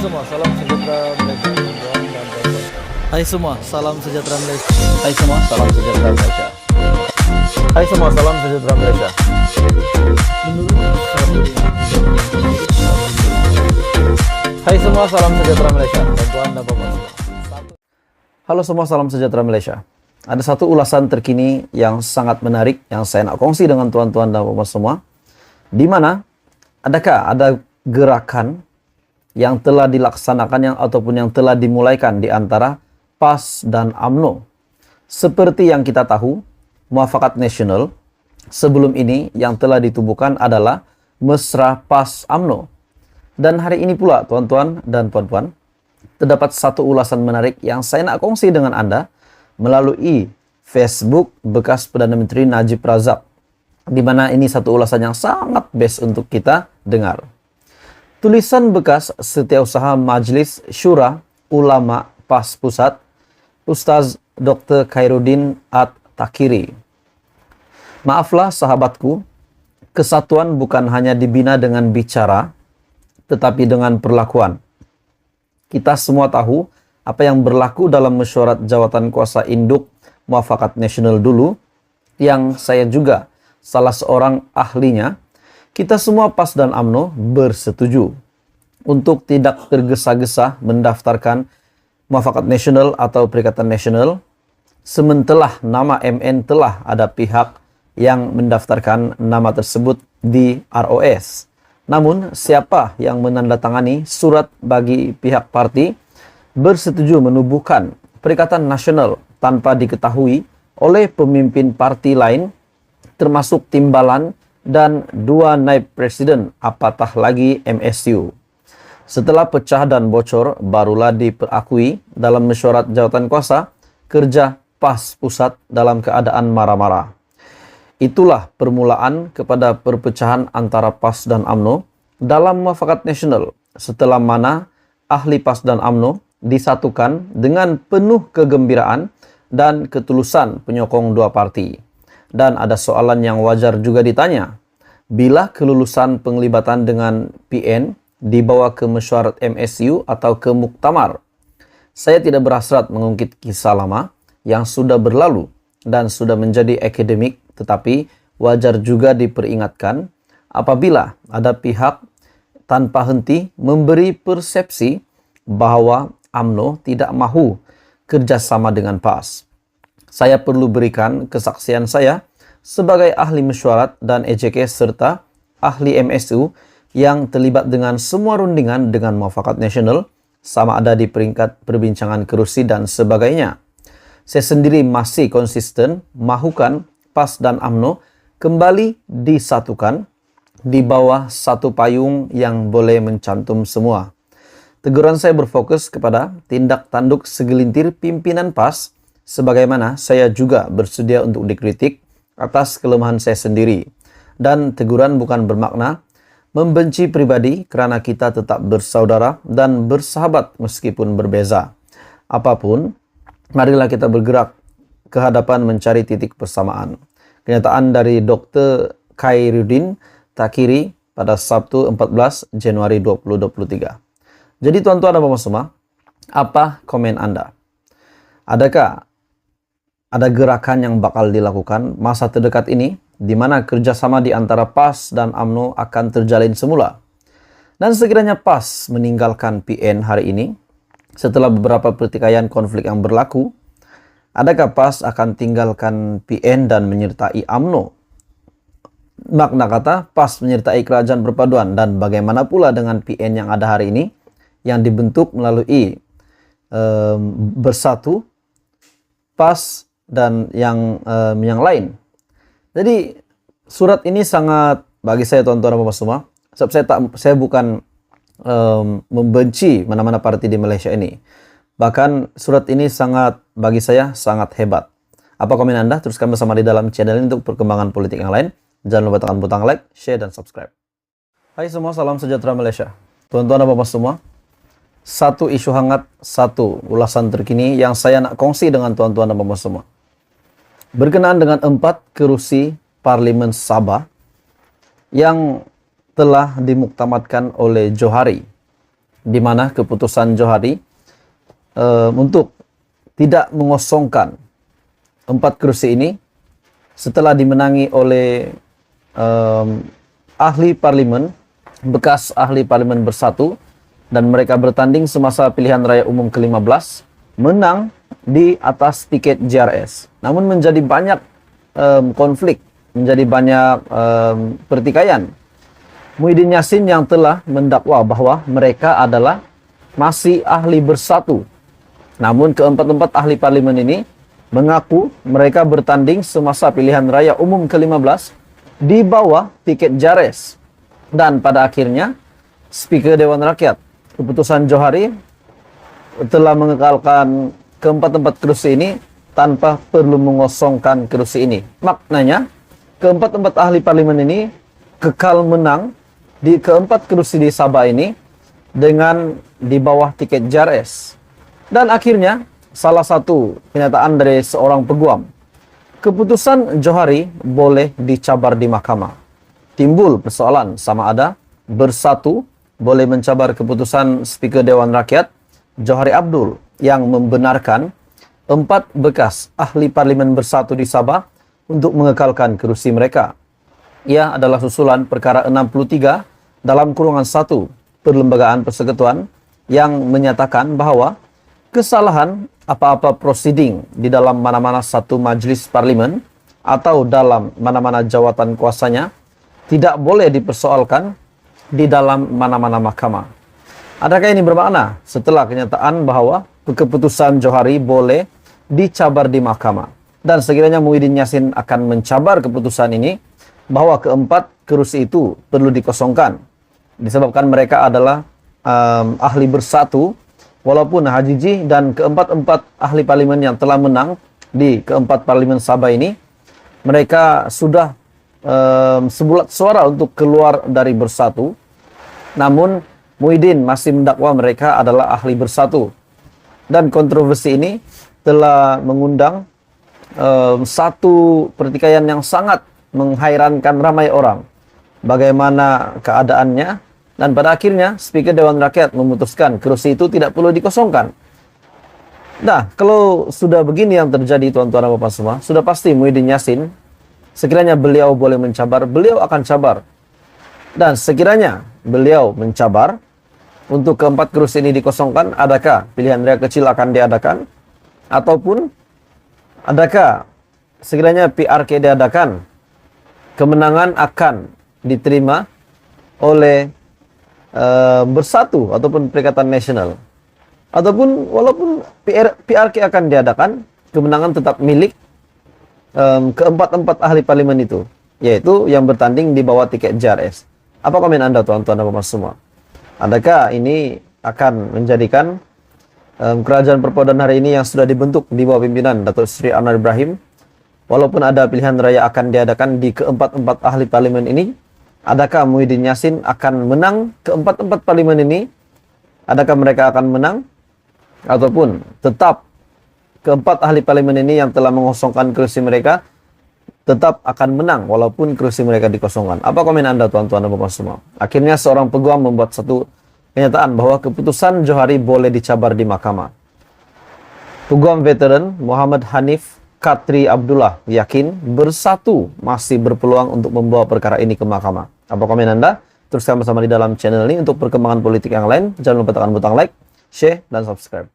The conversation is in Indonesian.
semua, salam sejahtera Malaysia. Hai semua, salam sejahtera Malaysia. Hai semua, salam sejahtera Malaysia. Hai semua, salam sejahtera Malaysia. Hai semua, salam sejahtera Malaysia. Tuan dan Bapak semua. Halo semua, salam sejahtera Malaysia. Ada satu ulasan terkini yang sangat menarik yang saya nak kongsi dengan tuan-tuan dan Bapak semua. Di mana adakah ada gerakan yang telah dilaksanakan ataupun yang telah dimulaikan di antara PAS dan UMNO. Seperti yang kita tahu, Muafakat Nasional sebelum ini yang telah ditubuhkan adalah Mesra PAS UMNO. Dan hari ini pula tuan-tuan dan puan-puan, terdapat satu ulasan menarik yang saya nak kongsi dengan Anda melalui Facebook bekas Perdana Menteri Najib Razak. Di mana ini satu ulasan yang sangat best untuk kita dengar. Tulisan bekas Setiausaha Majlis Syura Ulama PAS Pusat, Ustaz Dr. Khairuddin At-Takiri. Maaflah sahabatku, kesatuan bukan hanya dibina dengan bicara, tetapi dengan perlakuan. Kita semua tahu apa yang berlaku dalam mesyuarat jawatan kuasa induk Muafakat Nasional dulu, yang saya juga salah seorang ahlinya. Kita semua PAS dan UMNO bersetuju untuk tidak tergesa-gesa mendaftarkan Muafakat Nasional atau Perikatan Nasional sementara nama MN telah ada pihak yang mendaftarkan nama tersebut di ROS. Namun, siapa yang menandatangani surat bagi pihak parti bersetuju menubuhkan Perikatan Nasional tanpa diketahui oleh pemimpin parti lain, termasuk Timbalan dan 2 naib presiden, apatah lagi MSU. Setelah pecah dan bocor, barulah diperakui dalam mesyuarat jawatan kuasa kerja PAS Pusat dalam keadaan marah-marah. Itulah permulaan kepada perpecahan antara PAS dan UMNO dalam Muafakat Nasional, setelah mana ahli PAS dan UMNO disatukan dengan penuh kegembiraan dan ketulusan penyokong dua parti. Dan ada soalan yang wajar juga ditanya, bila kelulusan penglibatan dengan PN dibawa ke mesyuarat MSU atau ke muktamar? Saya tidak berhasrat mengungkit kisah lama yang sudah berlalu dan sudah menjadi akademik, tetapi wajar juga diperingatkan apabila ada pihak tanpa henti memberi persepsi bahwa UMNO tidak mahu kerjasama dengan PAS. Saya perlu berikan kesaksian saya sebagai ahli mesyuarat dan EJK serta ahli MSU yang terlibat dengan semua rundingan dengan Muafakat Nasional, sama ada di peringkat perbincangan kerusi dan sebagainya. Saya sendiri masih konsisten mahukan PAS dan UMNO kembali disatukan di bawah satu payung yang boleh mencantum semua. Teguran saya berfokus kepada tindak tanduk segelintir pimpinan PAS, sebagaimana saya juga bersedia untuk dikritik atas kelemahan saya sendiri. Dan teguran bukan bermakna membenci pribadi, kerana kita tetap bersaudara dan bersahabat meskipun berbeza. Apapun, marilah kita bergerak ke hadapan mencari titik persamaan. Kenyataan dari Dr. Khairuddin Takiri pada Sabtu 14 Januari 2023. Jadi tuan-tuan dan bapak semua, apa komen Anda? Adakah ada gerakan yang bakal dilakukan masa terdekat ini, di mana kerjasama di antara PAS dan UMNO akan terjalin semula? Dan sekiranya PAS meninggalkan PN hari ini, setelah beberapa pertikaian konflik yang berlaku, adakah PAS akan tinggalkan PN dan menyertai UMNO? Makna kata PAS menyertai kerajaan perpaduan, dan bagaimana pula dengan PN yang ada hari ini, yang dibentuk melalui bersatu PAS dan yang lain. Jadi surat ini sangat bagi saya tuan-tuan dan bapak semua, sebab saya bukan membenci mana-mana parti di Malaysia ini. Bahkan surat ini sangat bagi saya sangat hebat. Apa komen Anda? Teruskan bersama di dalam channel ini untuk perkembangan politik yang lain. Jangan lupa tekan butang like, share dan subscribe. Hai semua, salam sejahtera Malaysia. Tuan-tuan dan bapak semua, satu isu hangat, satu ulasan terkini yang saya nak kongsi dengan tuan-tuan dan bapak semua. Berkenaan dengan 4 kerusi Parlimen Sabah yang telah dimuktamadkan oleh Johari. di mana keputusan Johari untuk tidak mengosongkan 4 kursi ini setelah dimenangi oleh ahli parlimen, bekas ahli parlimen bersatu, dan mereka bertanding semasa pilihan raya umum ke-15, menang di atas tiket JRS. Namun menjadi banyak konflik, menjadi banyak pertikaian. Muhyiddin Yassin yang telah mendakwa bahwa mereka adalah masih ahli bersatu. Namun keempat-empat ahli parlimen ini mengaku mereka bertanding semasa pilihan raya umum ke-15 di bawah tiket JRS. Dan pada akhirnya, Speaker Dewan Rakyat, keputusan Johari telah mengekalkan keempat-empat kursi ini tanpa perlu mengosongkan kursi ini. Maknanya, keempat-empat ahli parlimen ini kekal menang di keempat kursi di Sabah ini dengan di bawah tiket JRS. Dan akhirnya, salah satu kenyataan dari seorang peguam, keputusan Johari boleh dicabar di mahkamah. Timbul persoalan sama ada bersatu boleh mencabar keputusan Speaker Dewan Rakyat Johari Abdul yang membenarkan 4 bekas ahli parlimen bersatu di Sabah untuk mengekalkan kursi mereka. Ia adalah susulan perkara 63 dalam kurungan 1 Perlembagaan Persekutuan yang menyatakan bahwa kesalahan apa-apa proceeding di dalam mana-mana satu majelis parlimen atau dalam mana-mana jawatan kuasanya tidak boleh dipersoalkan di dalam mana-mana mahkamah. Adakah ini bermakna setelah kenyataan bahwa keputusan Johari boleh dicabar di mahkamah? Dan sekiranya Muhyiddin Yassin akan mencabar keputusan ini, bahwa keempat kursi itu perlu dikosongkan. Disebabkan mereka adalah ahli bersatu, walaupun Hajiji dan keempat-empat ahli parlimen yang telah menang di keempat parlimen Sabah ini, mereka sudah sebulat suara untuk keluar dari bersatu. Namun Muhyiddin masih mendakwa mereka adalah ahli bersatu. Dan kontroversi ini telah mengundang satu pertikaian yang sangat menghairankan ramai orang. Bagaimana keadaannya, dan pada akhirnya Speaker Dewan Rakyat memutuskan kursi itu tidak perlu dikosongkan. Nah, kalau sudah begini yang terjadi tuan-tuan dan bapak semua, sudah pasti Muhyiddin Yassin, sekiranya beliau boleh mencabar, beliau akan cabar. Dan sekiranya beliau mencabar untuk keempat kursi ini dikosongkan, adakah pilihan raya kecil akan diadakan? Ataupun adakah sekiranya PRK diadakan, kemenangan akan diterima oleh bersatu ataupun Perikatan Nasional? Ataupun walaupun PRK akan diadakan, kemenangan tetap milik keempat-empat ahli parlimen itu, yaitu yang bertanding di bawah tiket JRS. Apa komen Anda tuan-tuan dan bapak semua? Adakah ini akan menjadikan kerajaan perpaduan hari ini yang sudah dibentuk di bawah pimpinan Datuk Seri Anwar Ibrahim, walaupun ada pilihan raya akan diadakan di keempat-empat ahli parlimen ini, adakah Muhyiddin Yassin akan menang keempat-empat parlimen ini? Adakah mereka akan menang? Ataupun tetap keempat ahli parlimen ini yang telah mengosongkan kursi mereka tetap akan menang walaupun kursi mereka dikosongkan? Apa komen Anda tuan-tuan dan bapak semua? Akhirnya seorang peguam membuat satu kenyataan bahwa keputusan Johari boleh dicabar di mahkamah. Peguam veteran Muhammad Hanif Katri Abdullah yakin bersatu masih berpeluang untuk membawa perkara ini ke mahkamah. Apa komen Anda? Teruskan bersama di dalam channel ini untuk perkembangan politik yang lain. Jangan lupa tekan butang like, share, dan subscribe.